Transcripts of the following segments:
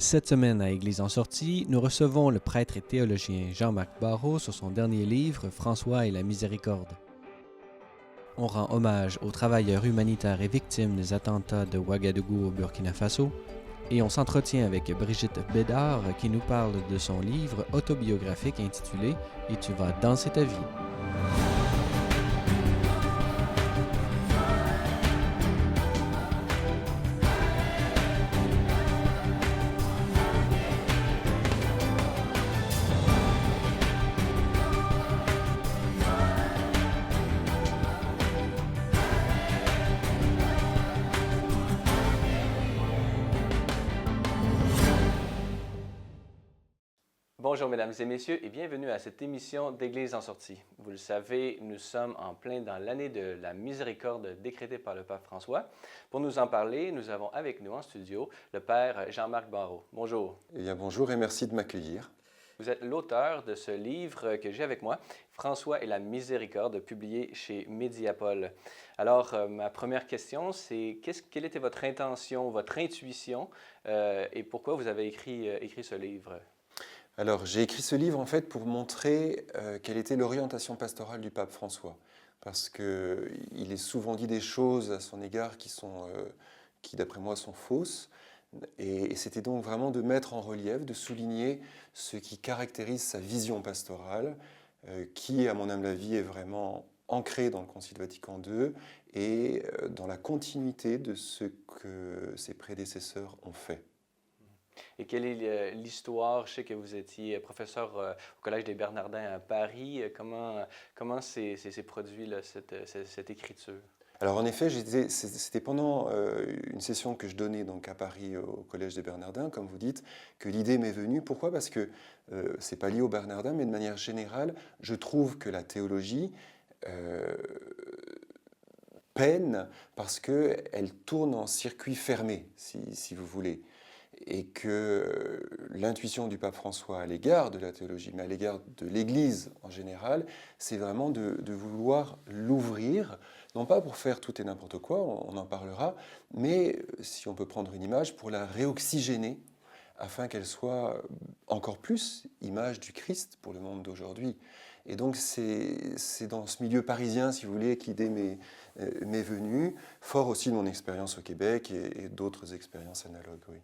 Cette semaine à Église en sortie, nous recevons le prêtre et théologien Jean-Marc Barrault sur son dernier livre, François et la miséricorde. On rend hommage aux travailleurs humanitaires et victimes des attentats de Ouagadougou au Burkina Faso, et on s'entretient avec Brigitte Bédard qui nous parle de son livre autobiographique intitulé « Et tu vas danser ta vie ». Bonjour mesdames et messieurs et bienvenue à cette émission d'Église en sortie. Vous le savez, nous sommes en plein dans l'année de la miséricorde décrétée par le pape François. Pour nous en parler, nous avons avec nous en studio le père Jean-Marc Barrault. Bonjour. Eh bien, bonjour et merci de m'accueillir. Vous êtes l'auteur de ce livre que j'ai avec moi, François et la miséricorde, publié chez Mediapol. Alors, ma première question, c'est quelle était votre intention, votre intuition et pourquoi vous avez écrit ce livre? Alors, j'ai écrit ce livre en fait pour montrer quelle était l'orientation pastorale du pape François. Parce qu'il est souvent dit des choses à son égard qui d'après moi, sont fausses. Et c'était donc vraiment de mettre en relief, de souligner ce qui caractérise sa vision pastorale, qui, à mon humble avis, est vraiment ancrée dans le Concile Vatican II et dans la continuité de ce que ses prédécesseurs ont fait. Et quelle est l'histoire? Je sais que vous étiez professeur au Collège des Bernardins à Paris. Comment s'est produit là, cette écriture? Alors en effet, c'était pendant une session que je donnais donc à Paris au Collège des Bernardins, comme vous dites, que l'idée m'est venue. Pourquoi? Parce que c'est pas lié aux Bernardins, mais de manière générale, je trouve que la théologie peine parce qu'elle tourne en circuit fermé, si vous voulez. Et que l'intuition du pape François à l'égard de la théologie, mais à l'égard de l'Église en général, c'est vraiment de vouloir l'ouvrir, non pas pour faire tout et n'importe quoi, on en parlera, mais si on peut prendre une image, pour la réoxygéner, afin qu'elle soit encore plus image du Christ pour le monde d'aujourd'hui. Et donc c'est dans ce milieu parisien, si vous voulez, que l'idée m'est venue, fort aussi de mon expérience au Québec et d'autres expériences analogues, oui.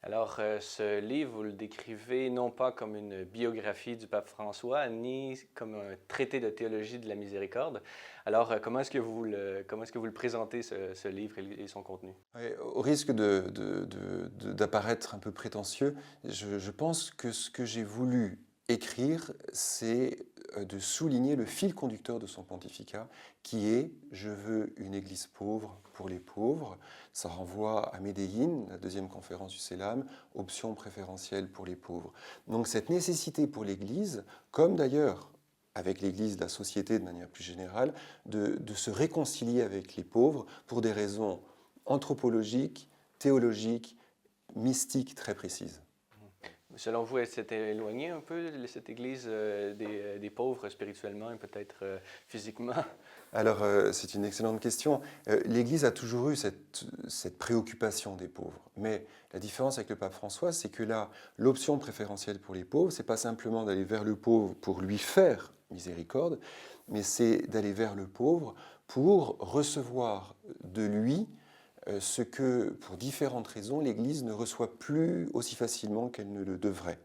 Alors, ce livre, vous le décrivez non pas comme une biographie du pape François, ni comme un traité de théologie de la miséricorde. Alors, comment est-ce que vous le présentez, ce livre et son contenu? Oui, au risque d'apparaître un peu prétentieux, je pense que ce que j'ai voulu écrire, c'est de souligner le fil conducteur de son pontificat, qui est « Je veux une Église pauvre pour les pauvres ». Ça renvoie à Medellín, la deuxième conférence du CELAM, option préférentielle pour les pauvres. Donc cette nécessité pour l'Église, comme d'ailleurs avec l'Église, la société de manière plus générale, de se réconcilier avec les pauvres pour des raisons anthropologiques, théologiques, mystiques très précises. Selon vous, elle s'est éloignée un peu, cette Église, des pauvres spirituellement et peut-être physiquement? Alors, c'est une excellente question. L'Église a toujours eu cette préoccupation des pauvres. Mais la différence avec le pape François, c'est que là, l'option préférentielle pour les pauvres, ce n'est pas simplement d'aller vers le pauvre pour lui faire miséricorde, mais c'est d'aller vers le pauvre pour recevoir de lui ce que, pour différentes raisons, l'Église ne reçoit plus aussi facilement qu'elle ne le devrait.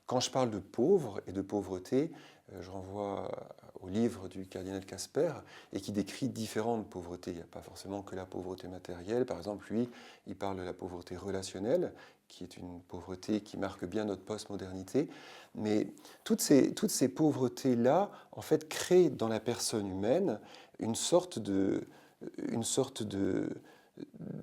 Quand je parle de pauvres et de pauvreté, je renvoie au livre du cardinal Casper et qui décrit différentes pauvretés. Il n'y a pas forcément que la pauvreté matérielle. Par exemple, lui, il parle de la pauvreté relationnelle, qui est une pauvreté qui marque bien notre postmodernité. Mais toutes ces pauvretés-là, en fait, créent dans la personne humaine une sorte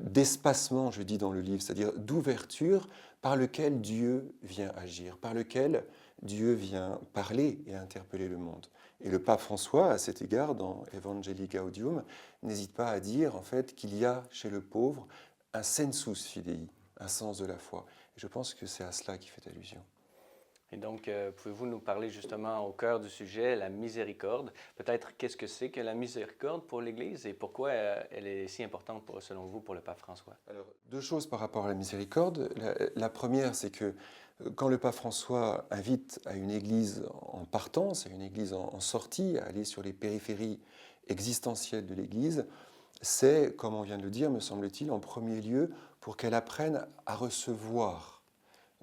d'espacement, je dis dans le livre, c'est-à-dire d'ouverture par lequel Dieu vient agir, par lequel Dieu vient parler et interpeller le monde. Et le pape François, à cet égard, dans Evangelii Gaudium, n'hésite pas à dire en fait qu'il y a chez le pauvre un sensus fidei, un sens de la foi. Et je pense que c'est à cela qu'il fait allusion. Et donc, pouvez-vous nous parler justement au cœur du sujet, la miséricorde? Peut-être qu'est-ce que c'est que la miséricorde pour l'Église et pourquoi elle est si importante, selon vous, pour le pape François? Alors, deux choses par rapport à la miséricorde. La première, c'est que quand le pape François invite à une église en partance, à une église en sortie, à aller sur les périphéries existentielles de l'église, c'est, comme on vient de le dire, me semble-t-il, en premier lieu, pour qu'elle apprenne à recevoir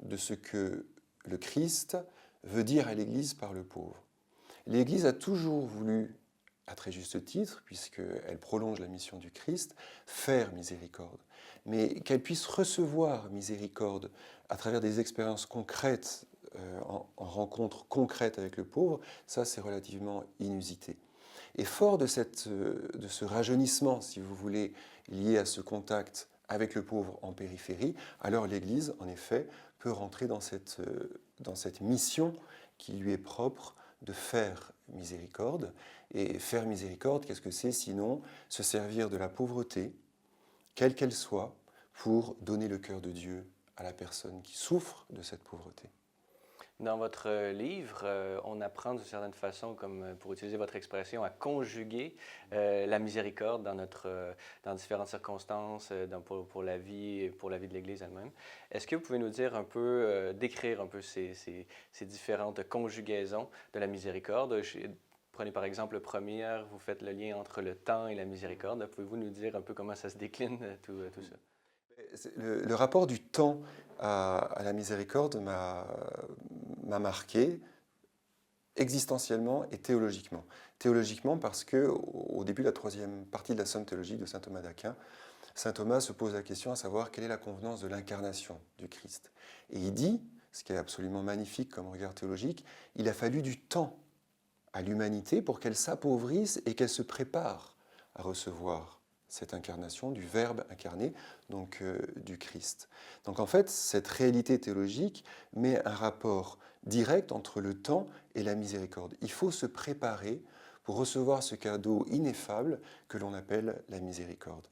de ce que le Christ veut dire à l'Église par le pauvre. L'Église a toujours voulu, à très juste titre, puisqu'elle prolonge la mission du Christ, faire miséricorde. Mais qu'elle puisse recevoir miséricorde à travers des expériences concrètes, en rencontres concrètes avec le pauvre, ça c'est relativement inusité. Et fort de ce rajeunissement, si vous voulez, lié à ce contact avec le pauvre en périphérie, alors l'Église, en effet, peut rentrer dans cette mission qui lui est propre de faire miséricorde. Et faire miséricorde, qu'est-ce que c'est sinon se servir de la pauvreté, quelle qu'elle soit, pour donner le cœur de Dieu à la personne qui souffre de cette pauvreté. Dans votre livre, on apprend d'une certaine façon, comme pour utiliser votre expression, à conjuguer la miséricorde dans différentes circonstances, pour la vie de l'Église elle-même. Est-ce que vous pouvez nous dire un peu, décrire un peu ces différentes conjugaisons de la miséricorde? Prenez par exemple le premier, vous faites le lien entre le temps et la miséricorde. Pouvez-vous nous dire un peu comment ça se décline, tout ça? Le rapport du temps à la miséricorde m'a marqué existentiellement et théologiquement. Théologiquement parce que au début de la troisième partie de la Somme théologique de saint Thomas d'Aquin, saint Thomas se pose la question à savoir quelle est la convenance de l'incarnation du Christ. Et il dit, ce qui est absolument magnifique comme regard théologique, il a fallu du temps à l'humanité pour qu'elle s'appauvrisse et qu'elle se prépare à recevoir cette incarnation du Verbe incarné, donc du Christ. Donc en fait, cette réalité théologique met un rapport direct entre le temps et la miséricorde. Il faut se préparer pour recevoir ce cadeau ineffable que l'on appelle la miséricorde.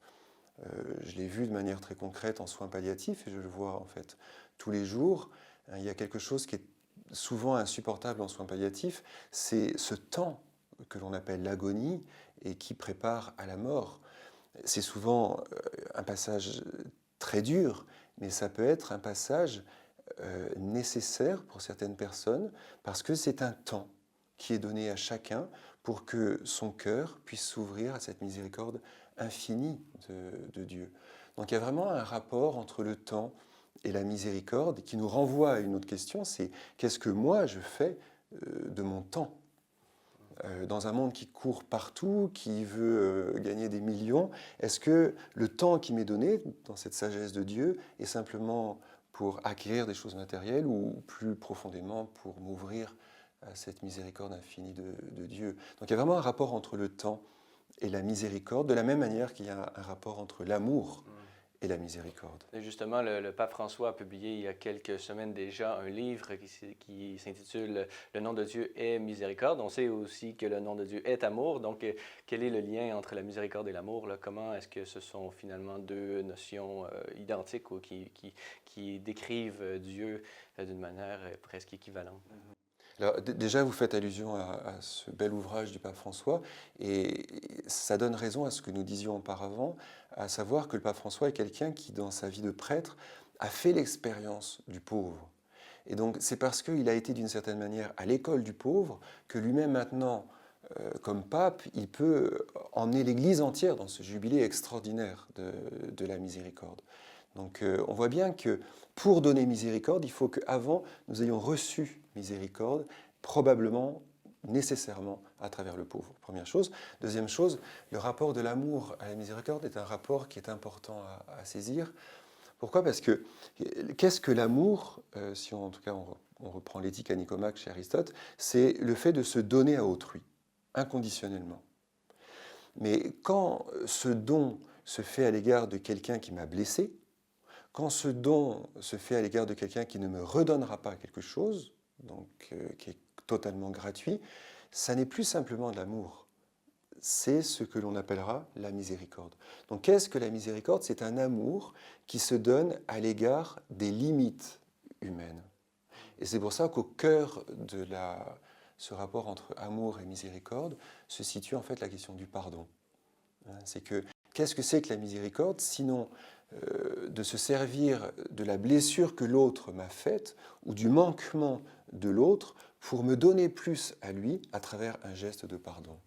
Je l'ai vu de manière très concrète en soins palliatifs et je le vois en fait tous les jours. Il y a quelque chose qui est souvent insupportable en soins palliatifs, c'est ce temps que l'on appelle l'agonie et qui prépare à la mort. C'est souvent un passage très dur, mais ça peut être un passage nécessaire pour certaines personnes parce que c'est un temps qui est donné à chacun pour que son cœur puisse s'ouvrir à cette miséricorde infinie de Dieu. Donc il y a vraiment un rapport entre le temps et la miséricorde qui nous renvoie à une autre question, c'est qu'est-ce que moi je fais de mon temps ? Dans un monde qui court partout, qui veut gagner des millions, est-ce que le temps qui m'est donné dans cette sagesse de Dieu est simplement pour acquérir des choses matérielles ou plus profondément pour m'ouvrir à cette miséricorde infinie de Dieu? Donc il y a vraiment un rapport entre le temps et la miséricorde, de la même manière qu'il y a un rapport entre l'amour et la miséricorde. Et justement, le pape François a publié il y a quelques semaines déjà un livre qui s'intitule « Le nom de Dieu est miséricorde ». On sait aussi que le nom de Dieu est amour. Donc, quel est le lien entre la miséricorde et l'amour? Comment est-ce que ce sont finalement deux notions identiques ou qui décrivent Dieu d'une manière presque équivalente? Alors, déjà, vous faites allusion à ce bel ouvrage du pape François, et ça donne raison à ce que nous disions auparavant, à savoir que le pape François est quelqu'un qui, dans sa vie de prêtre, a fait l'expérience du pauvre. Et donc, c'est parce qu'il a été d'une certaine manière à l'école du pauvre que lui-même maintenant, comme pape, il peut emmener l'Église entière dans ce jubilé extraordinaire de la miséricorde. Donc on voit bien que pour donner miséricorde, il faut qu'avant nous ayons reçu miséricorde, probablement, nécessairement, à travers le pauvre. Première chose. Deuxième chose, le rapport de l'amour à la miséricorde est un rapport qui est important à saisir. Pourquoi? Parce que qu'est-ce que l'amour, si en tout cas on reprend l'éthique à Nicomaque chez Aristote, c'est le fait de se donner à autrui, inconditionnellement. Mais quand ce don se fait à l'égard de quelqu'un qui m'a blessé, quand ce don se fait à l'égard de quelqu'un qui ne me redonnera pas quelque chose, donc qui est totalement gratuit, ça n'est plus simplement de l'amour. C'est ce que l'on appellera la miséricorde. Donc qu'est-ce que la miséricorde? C'est un amour qui se donne à l'égard des limites humaines. Et c'est pour ça qu'au cœur de ce rapport entre amour et miséricorde se situe en fait la question du pardon. C'est que qu'est-ce que c'est que la miséricorde, sinon de se servir de la blessure que l'autre m'a faite ou du manquement de l'autre pour me donner plus à lui à travers un geste de pardon.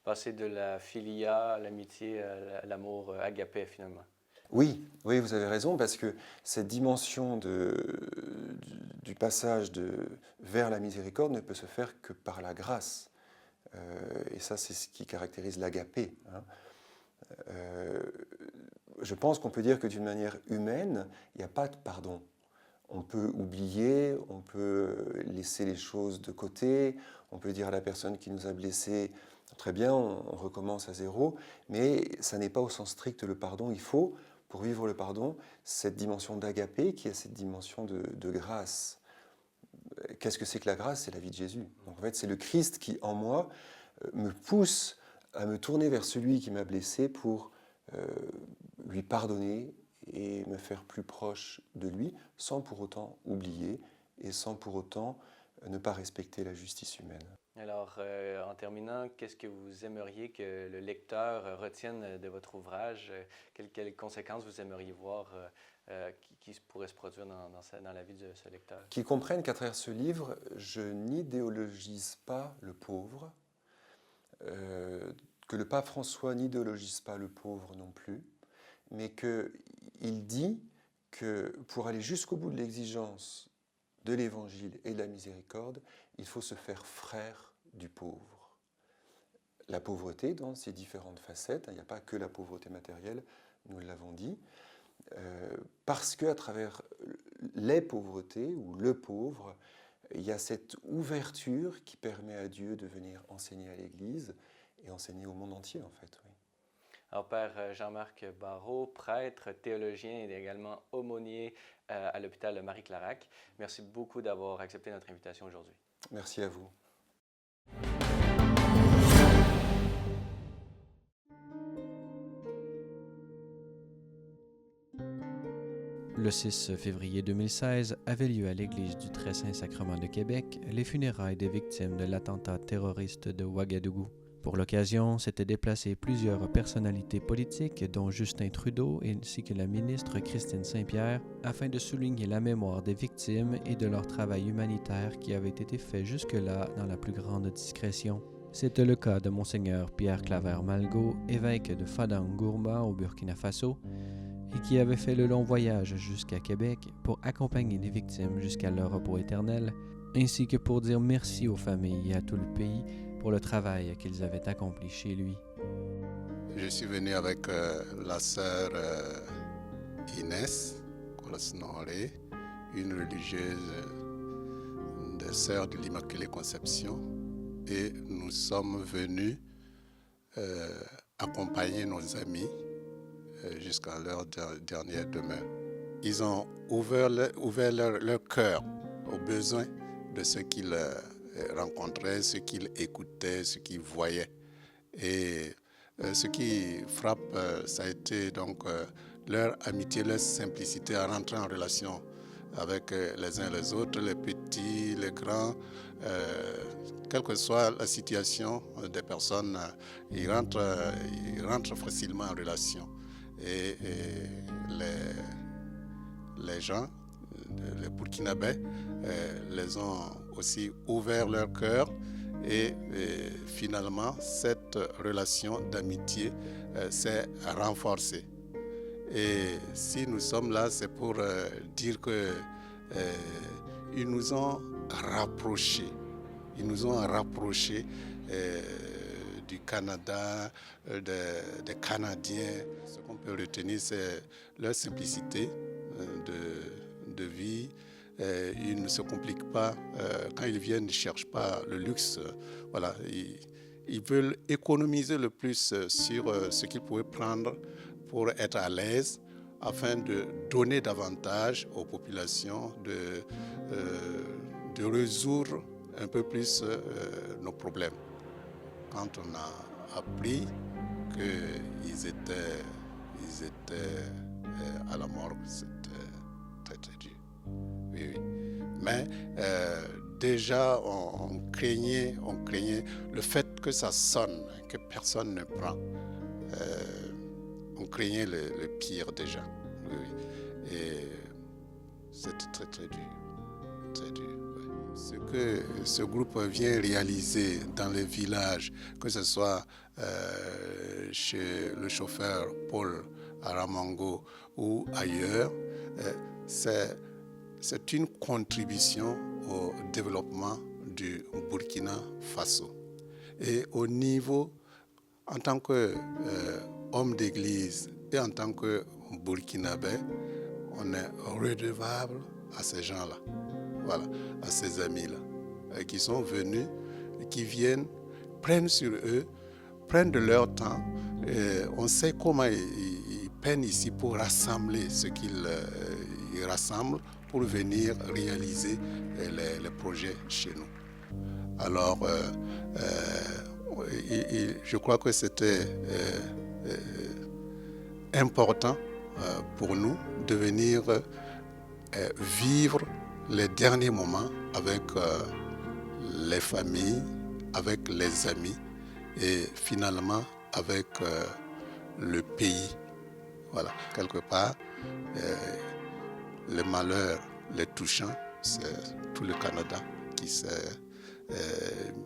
Passer de la philia à l'amitié, à l'amour agapé finalement. Oui, oui, vous avez raison, parce que cette dimension du passage vers la miséricorde ne peut se faire que par la grâce. Et ça, c'est ce qui caractérise l'agapé. Hein. Je pense qu'on peut dire que d'une manière humaine, il n'y a pas de pardon. On peut oublier, on peut laisser les choses de côté, on peut dire à la personne qui nous a blessés, très bien, on recommence à zéro, mais ça n'est pas au sens strict le pardon. Il faut, pour vivre le pardon, cette dimension d'agapé qui est cette dimension de grâce. Qu'est-ce que c'est que la grâce? C'est la vie de Jésus. Donc en fait, c'est le Christ qui, en moi, me pousse à me tourner vers celui qui m'a blessé pour lui pardonner et me faire plus proche de lui, sans pour autant oublier et sans pour autant ne pas respecter la justice humaine. Alors, en terminant, qu'est-ce que vous aimeriez que le lecteur retienne de votre ouvrage? Quelles conséquences vous aimeriez voir qui pourraient se produire dans la vie de ce lecteur? Qu'il comprenne qu'à travers ce livre, je n'idéologise pas le pauvre, que le pape François n'idéologise pas le pauvre non plus, mais qu'il dit que pour aller jusqu'au bout de l'exigence de l'Évangile et de la miséricorde, il faut se faire frère du pauvre. La pauvreté dans ses différentes facettes, il n'y a pas que la pauvreté matérielle, nous l'avons dit, parce qu'à travers les pauvretés ou le pauvre, il y a cette ouverture qui permet à Dieu de venir enseigner à l'Église et enseigner au monde entier en fait. Oui. Alors, Père Jean-Marc Barrault, prêtre, théologien et également aumônier à l'hôpital Marie-Clarac, merci beaucoup d'avoir accepté notre invitation aujourd'hui. Merci à vous. Le 6 février 2016 avaient lieu à l'église du Très-Saint-Sacrement de Québec les funérailles des victimes de l'attentat terroriste de Ouagadougou. Pour l'occasion, s'étaient déplacées plusieurs personnalités politiques, dont Justin Trudeau ainsi que la ministre Christine Saint-Pierre, afin de souligner la mémoire des victimes et de leur travail humanitaire qui avait été fait jusque-là dans la plus grande discrétion. C'était le cas de Monseigneur Pierre Claver-Malgaud, évêque de Fadang-Gourma au Burkina Faso, et qui avait fait le long voyage jusqu'à Québec pour accompagner les victimes jusqu'à leur repos éternel, ainsi que pour dire merci aux familles et à tout le pays pour le travail qu'ils avaient accompli chez lui. Je suis venu avec la sœur Inès Kolasnoré, une religieuse des sœurs de l'Immaculée Conception, et nous sommes venus accompagner nos amis jusqu'à leur dernière demeure. Ils ont ouvert leur cœur aux besoins de ceux qu'ils rencontraient, ceux qu'ils écoutaient, ceux qu'ils voyaient. Et ce qui frappe, ça a été donc leur amitié, leur simplicité à rentrer en relation avec les uns les autres, les petits, les grands, quelle que soit la situation des personnes, ils rentrent facilement en relation. Et les gens, les Burkinabés, les ont aussi ouvert leur cœur et finalement cette relation d'amitié s'est renforcée. Et si nous sommes là, c'est pour dire qu'ils nous ont rapprochés. Ils nous ont rapprochés du Canada, des Canadiens. Ce qu'on peut retenir, c'est leur simplicité de vie. Ils ne se compliquent pas. Quand ils viennent, ils ne cherchent pas le luxe. Voilà. Ils veulent économiser le plus sur ce qu'ils pouvaient prendre pour être à l'aise, afin de donner davantage aux populations, de résoudre un peu plus nos problèmes. Quand on a appris qu'ils étaient à la morgue, c'était très très dur. Oui, oui. Mais déjà, on craignait le fait que ça sonne, que personne ne prend. On craignait le pire déjà. Oui. Et c'était très très dur. Très dur. Oui. Ce que ce groupe vient réaliser dans les villages, que ce soit chez le chauffeur Paul à Ramango ou ailleurs, c'est une contribution au développement du Burkina Faso. Et au niveau, en tant qu'homme d'église et en tant que Burkinabé, on est redevable à ces gens-là, voilà, à ces amis-là, qui sont venus, qui viennent, prennent sur eux, prennent de leur temps. On sait comment ils peinent ici pour rassembler ce qu'ils rassemblent pour venir réaliser les projets chez nous. Alors, je crois que c'était important pour nous de venir vivre les derniers moments avec les familles, avec les amis et finalement avec le pays. Voilà, quelque part, les malheurs, les touchants, c'est tout le Canada qui s'est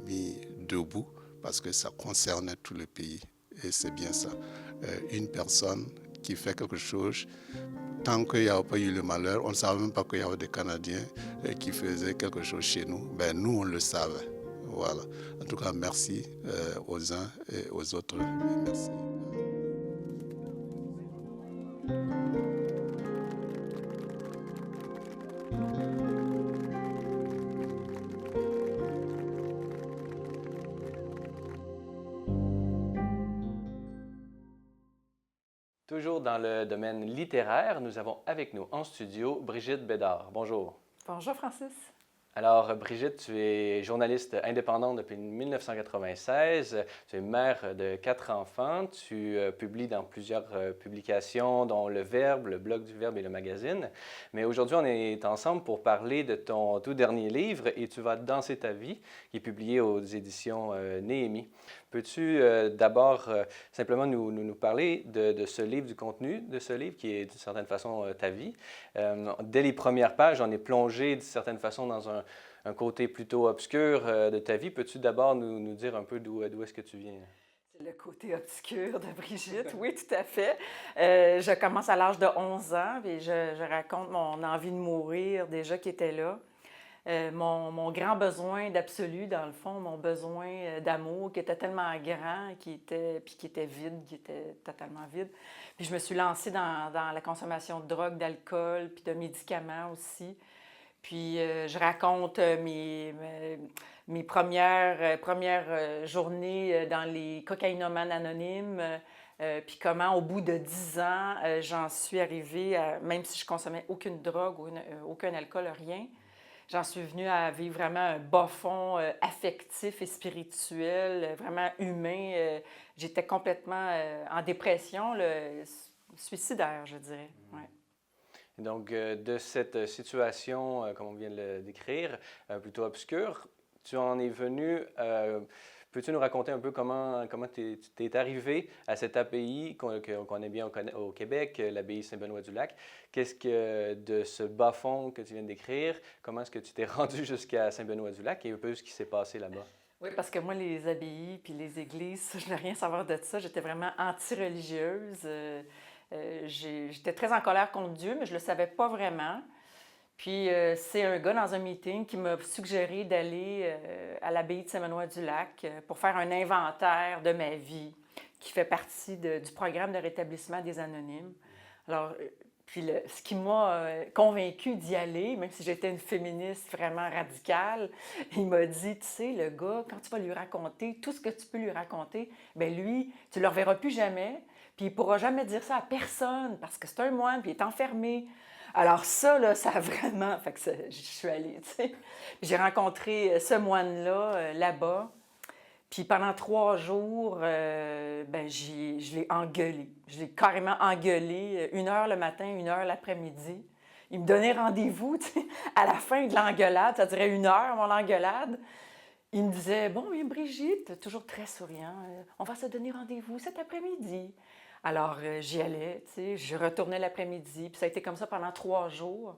mis debout parce que ça concernait tout le pays. Et c'est bien ça. Une personne qui fait quelque chose, tant qu'il n'y a pas eu le malheur, on ne savait même pas qu'il y avait des Canadiens qui faisaient quelque chose chez nous. Ben, nous, on le savait. Voilà. En tout cas, merci aux uns et aux autres. Merci. Toujours dans le domaine littéraire, nous avons avec nous en studio Brigitte Bédard. Bonjour. Bonjour Francis. Alors, Brigitte, tu es journaliste indépendante depuis 1996. Tu es mère de 4 enfants. Tu publies dans plusieurs publications, dont Le Verbe, le blog du Verbe et le magazine. Mais aujourd'hui, on est ensemble pour parler de ton tout dernier livre, Et tu vas danser ta vie, qui est publié aux éditions Néhémie. Peux-tu d'abord simplement nous parler de ce livre, du contenu de ce livre, qui est d'une certaine façon ta vie? Dès les premières pages, on est plongé d'une certaine façon dans un côté plutôt obscur de ta vie. Peux-tu d'abord nous dire un peu d'où est-ce que tu viens? C'est le côté obscur de Brigitte, oui, tout à fait. Je commence à l'âge de 11 ans et je raconte mon envie de mourir déjà qui était là. Mon grand besoin d'absolu, dans le fond, mon besoin d'amour qui était tellement grand, qui était vide, qui était totalement vide. Puis je me suis lancée dans la consommation de drogue, d'alcool, puis de médicaments aussi. Puis je raconte mes premières journées dans les cocaïnomanes anonymes, puis comment au bout de 10 ans, j'en suis arrivée, même si je consommais aucune drogue, aucun alcool, rien, j'en suis venue à vivre vraiment un bas fond affectif et spirituel, vraiment humain. J'étais complètement en dépression, suicidaire, je dirais. Ouais. Donc, de cette situation, comme on vient de le décrire, plutôt obscure, tu en es venu... peux-tu nous raconter un peu comment tu es arrivé à cette abbaye qu'on connaît bien au Québec, l'abbaye Saint-Benoît-du-Lac? Qu'est-ce que de ce bas-fond que tu viens de décrire, comment est-ce que tu t'es rendu jusqu'à Saint-Benoît-du-Lac et un peu ce qui s'est passé là-bas? Oui, parce que moi, les abbayes puis les églises, je n'ai rien à savoir de ça. J'étais vraiment anti-religieuse. J'étais très en colère contre Dieu, mais je ne le savais pas vraiment. Puis c'est un gars dans un meeting qui m'a suggéré d'aller à l'abbaye de Saint-Benoît-du-Lac pour faire un inventaire de ma vie qui fait partie du programme de rétablissement des anonymes. Alors, puis ce qui m'a convaincue d'y aller, même si j'étais une féministe vraiment radicale, il m'a dit, tu sais, le gars, quand tu vas lui raconter tout ce que tu peux lui raconter, bien lui, tu ne le reverras plus jamais, puis il ne pourra jamais dire ça à personne parce que c'est un moine, puis il est enfermé. Alors ça, là, ça a vraiment... Fait que je suis allée, tu sais. J'ai rencontré ce moine-là, là-bas. Puis pendant 3 jours, je l'ai engueulé. Je l'ai carrément engueulé, 1 heure le matin, 1 heure l'après-midi. il me donnait rendez-vous, tu sais, à la fin de l'engueulade, ça durait 1 heure, mon engueulade. Il me disait, bon, oui, Brigitte, toujours très souriant, on va se donner rendez-vous cet après-midi. Alors, j'y allais, tu sais, je retournais l'après-midi, puis ça a été comme ça pendant 3 jours.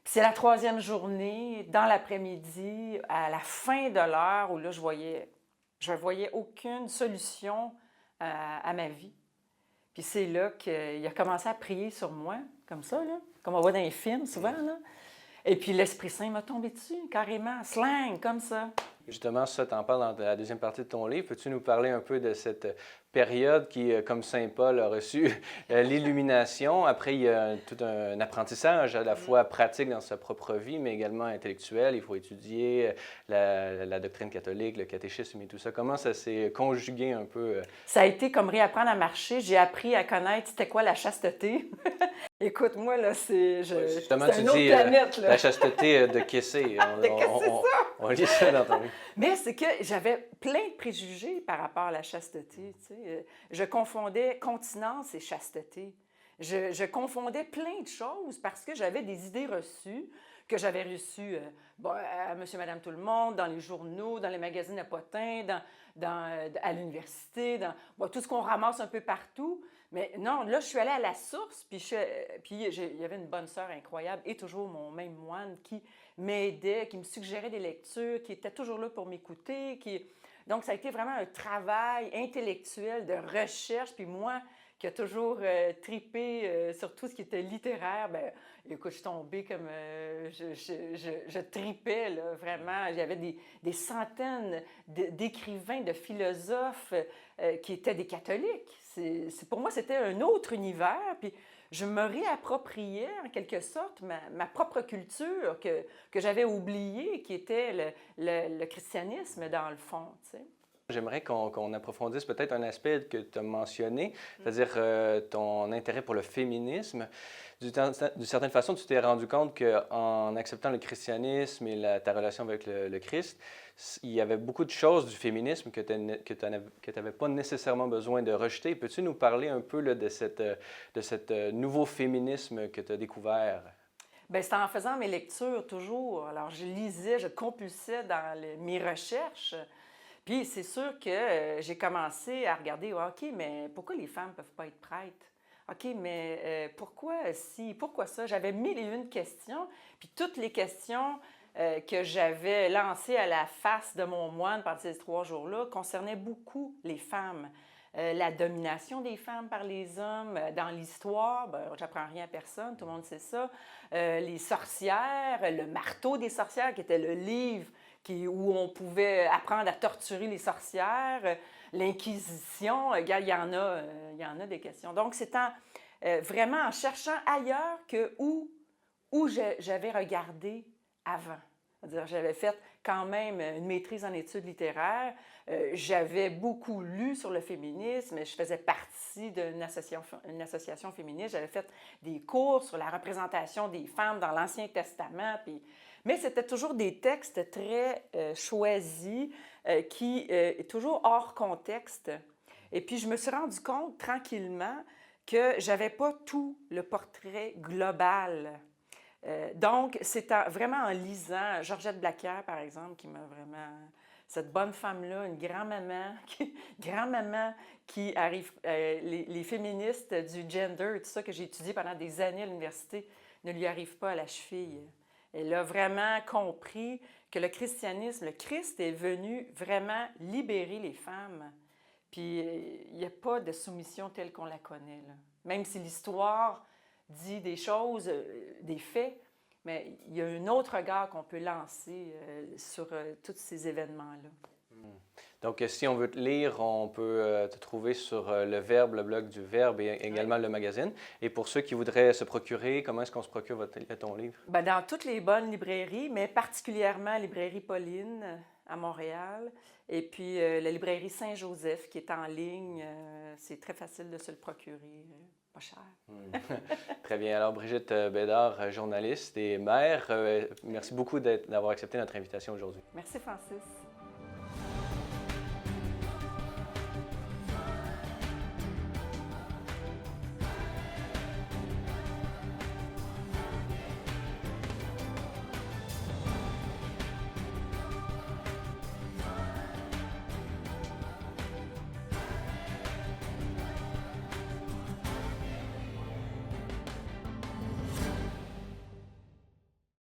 Puis c'est la 3e journée, dans l'après-midi, à la fin de l'heure, où là, je voyais aucune solution à ma vie. Puis c'est là qu'il a commencé à prier sur moi, comme ça, là, comme on voit dans les films souvent, là. Et puis l'Esprit Saint m'a tombé dessus, carrément, slang, comme ça. Justement, ça, tu en parles dans la deuxième partie de ton livre. Peux-tu nous parler un peu de cette période qui, comme Saint Paul a reçu l'illumination? Après, il y a tout un apprentissage à la fois pratique dans sa propre vie, mais également intellectuel. Il faut étudier la doctrine catholique, le catéchisme et tout ça. Comment ça s'est conjugué un peu? Ça a été comme réapprendre à marcher. J'ai appris à connaître c'était quoi la chasteté. Écoute, moi, là, c'est Justement, c'est tu une autre dis planète, là. la chasteté de Kessé. On lit ça dans ton livre. Mais c'est que j'avais plein de préjugés par rapport à la chasteté. Tu sais. Je confondais continence et chasteté. Je confondais plein de choses parce que j'avais des idées reçues que j'avais reçues à Monsieur, Madame, tout le monde, dans les journaux, dans les magazines à potins, à l'université, dans tout ce qu'on ramasse un peu partout. Mais non, là, je suis allée à la source, puis il y avait une bonne sœur incroyable et toujours mon même moine qui m'aidait, qui me suggérait des lectures, qui était toujours là pour m'écouter. Donc, ça a été vraiment un travail intellectuel de recherche. Puis moi, qui a toujours tripé sur tout ce qui était littéraire, bien, écoute, je suis tombée comme... je tripais, là, vraiment. Il y avait des centaines d'écrivains, de philosophes qui étaient des catholiques. Pour moi, c'était un autre univers. Puis je me réappropriais, en quelque sorte, ma propre culture que j'avais oubliée, qui était le christianisme, dans le fond, tu sais. J'aimerais qu'on approfondisse peut-être un aspect que tu as mentionné, c'est-à-dire ton intérêt pour le féminisme. D'une certaine façon, tu t'es rendu compte qu'en acceptant le christianisme et ta relation avec le Christ, il y avait beaucoup de choses du féminisme que tu n'avais pas nécessairement besoin de rejeter. Peux-tu nous parler un peu là, de ce nouveau féminisme que tu as découvert? Bien, c'était en faisant mes lectures toujours. Alors, je lisais, je compulsais dans mes recherches. Puis c'est sûr que j'ai commencé à regarder, OK, mais pourquoi les femmes ne peuvent pas être prêtres? OK, mais pourquoi ça? J'avais 1001 questions, puis toutes les questions que j'avais lancées à la face de mon moine pendant ces 3 jours-là concernaient beaucoup les femmes. La domination des femmes par les hommes dans l'histoire, ben, j'apprends rien à personne, tout le monde sait ça. Les sorcières, le marteau des sorcières, qui était le livre où on pouvait apprendre à torturer les sorcières, l'Inquisition, il y en a des questions. Donc, c'est vraiment en cherchant ailleurs que où j'avais regardé avant. C'est-à-dire, j'avais fait quand même une maîtrise en études littéraires, j'avais beaucoup lu sur le féminisme, je faisais partie d'une association féministe, j'avais fait des cours sur la représentation des femmes dans l'Ancien Testament, mais c'était toujours des textes très choisis, toujours hors contexte. Et puis, je me suis rendu compte tranquillement que je n'avais pas tout le portrait global. Donc, c'est vraiment en lisant Georgette Blacquière, par exemple, qui m'a vraiment... Cette bonne femme-là, une grand-maman qui arrive... les féministes du gender, tout ça que j'ai étudié pendant des années à l'université, ne lui arrive pas à la cheville. Elle a vraiment compris que le christianisme, le Christ est venu vraiment libérer les femmes. Puis il n'y a pas de soumission telle qu'on la connaît, là. Même si l'histoire dit des choses, des faits, mais il y a un autre regard qu'on peut lancer sur tous ces événements-là. Donc, si on veut te lire, on peut te trouver sur Le Verbe, le blog du Verbe et également le magazine. Et pour ceux qui voudraient se procurer, comment est-ce qu'on se procure ton livre? Bien, dans toutes les bonnes librairies, mais particulièrement la librairie Pauline à Montréal. Et puis la librairie Saint-Joseph qui est en ligne. C'est très facile de se le procurer. Pas cher. Très bien. Alors, Brigitte Bédard, journaliste et mère, merci beaucoup d'avoir accepté notre invitation aujourd'hui. Merci, Francis.